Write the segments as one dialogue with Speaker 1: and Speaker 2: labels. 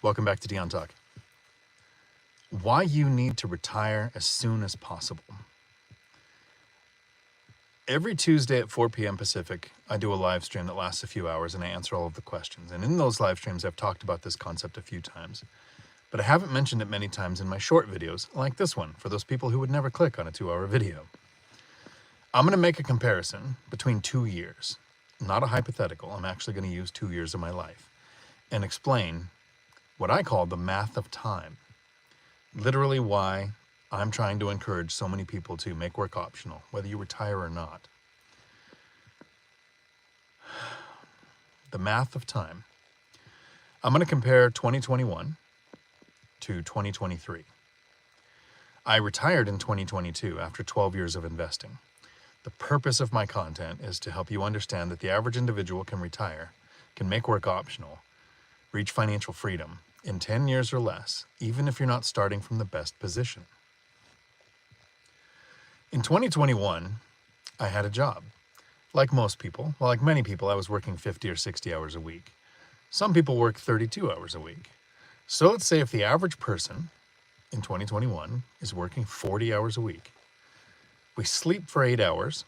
Speaker 1: Welcome back to Dion Talk. Why you need to retire as soon as possible. Every Tuesday at 4 p.m. Pacific, I do a live stream that lasts a few hours and I answer all of the questions. And in those live streams, I've talked about this concept a few times, but I haven't mentioned it many times in my short videos like this one for those people who would never click on a 2-hour video. I'm going to make a comparison between 2 years, not a hypothetical. I'm actually going to use 2 years of my life and explain what I call the math of time. Literally why I'm trying to encourage so many people to make work optional, whether you retire or not. The math of time. I'm going to compare 2021 to 2023. I retired in 2022 after 12 years of investing. The purpose of my content is to help you understand that the average individual can retire, can make work optional, reach financial freedom in 10 years or less, even if you're not starting from the best position. In 2021, I had a job. Like most people, well, like many people, I was working 50 or 60 hours a week. Some people work 32 hours a week. So let's say if the average person in 2021 is working 40 hours a week, we sleep for 8 hours,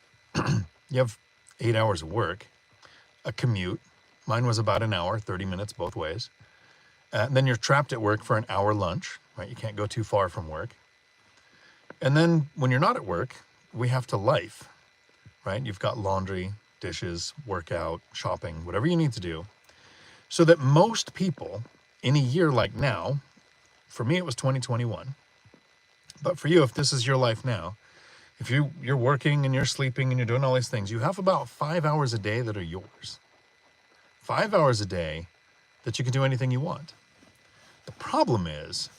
Speaker 1: you have 8 hours of work, a commute, mine was about an hour, 30 minutes both ways. And then you're trapped at work for an hour lunch, right? You can't go too far from work. And then when you're not at work, we have to life, right? You've got laundry, dishes, workout, shopping, whatever you need to do. So that most people in a year like now, for me it was 2021, but for you, if this is your life now, if you're working and you're sleeping and you're doing all these things, you have about 5 hours a day that are yours. 5 hours a day that you can do anything you want. The problem is,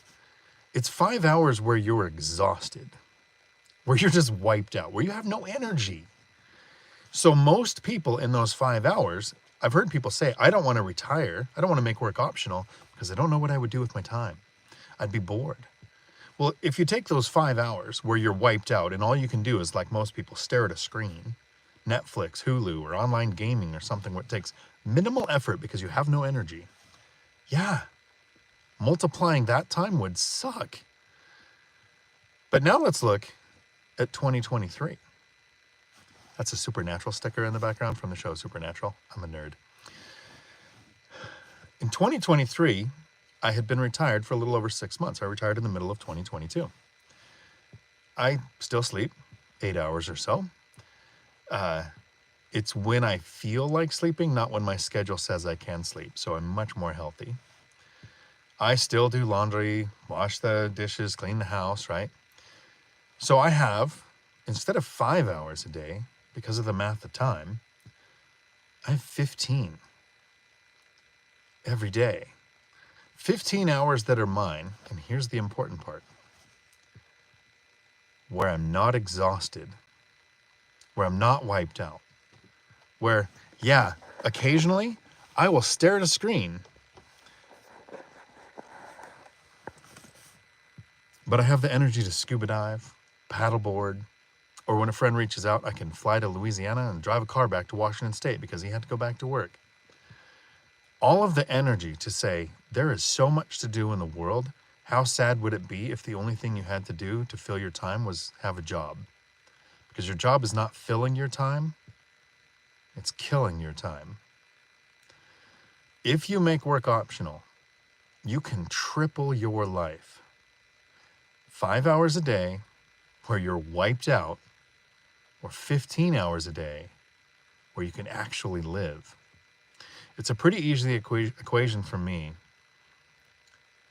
Speaker 1: it's 5 hours where you're exhausted, where you're just wiped out, where you have no energy. So most people in those 5 hours, I've heard people say, I don't want to retire. I don't want to make work optional because I don't know what I would do with my time. I'd be bored. Well, if you take those 5 hours where you're wiped out and all you can do is, like most people, stare at a screen, Netflix, Hulu, or online gaming or something where it takes minimal effort because you have no energy. Yeah, multiplying that time would suck. But now let's look at 2023. That's a Supernatural sticker in the background from the show Supernatural. I'm a nerd. In 2023, I had been retired for a little over 6 months. I retired in the middle of 2022. I still sleep 8 hours or so. It's when I feel like sleeping, not when my schedule says I can sleep. So I'm much more healthy. I still do laundry, wash the dishes, clean the house, right? So I have, instead of 5 hours a day, because of the math of time, I have 15 every day. 15 hours that are mine, and here's the important part, where I'm not exhausted, where I'm not wiped out, where, yeah, occasionally I will stare at a screen, but I have the energy to scuba dive, paddleboard, or when a friend reaches out, I can fly to Louisiana and drive a car back to Washington State because he had to go back to work. All of the energy to say, there is so much to do in the world. How sad would it be if the only thing you had to do to fill your time was have a job? Because your job is not filling your time, it's killing your time. If you make work optional, you can triple your life. 5 hours a day where you're wiped out, or 15 hours a day where you can actually live. It's a pretty easy equation for me.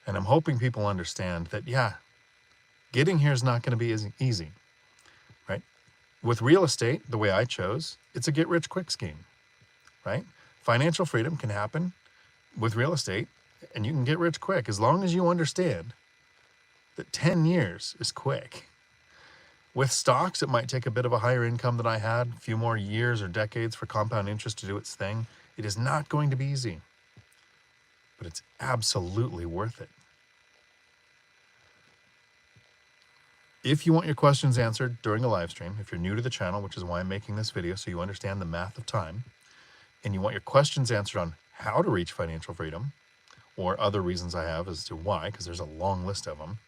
Speaker 1: And I'm hoping people understand that, yeah, getting here is not going to be as easy, right? With real estate, the way I chose, it's a get-rich-quick scheme, right? Financial freedom can happen with real estate, and you can get rich quick as long as you understand that 10 years is quick. With stocks, it might take a bit of a higher income than I had, a few more years or decades for compound interest to do its thing. It is not going to be easy, but it's absolutely worth it. If you want your questions answered during a live stream, if you're new to the channel, which is why I'm making this video so you understand the math of time, and you want your questions answered on how to reach financial freedom, or other reasons I have as to why, because there's a long list of them.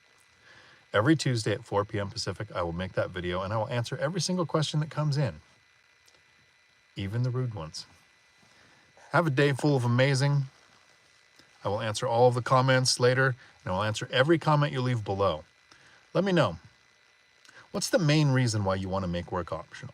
Speaker 1: Every Tuesday at 4 p.m. Pacific, I will make that video and I will answer every single question that comes in, even the rude ones. Have a day full of amazing. I will answer all of the comments later, and I will answer every comment you leave below. Let me know. What's the main reason why you want to make work optional?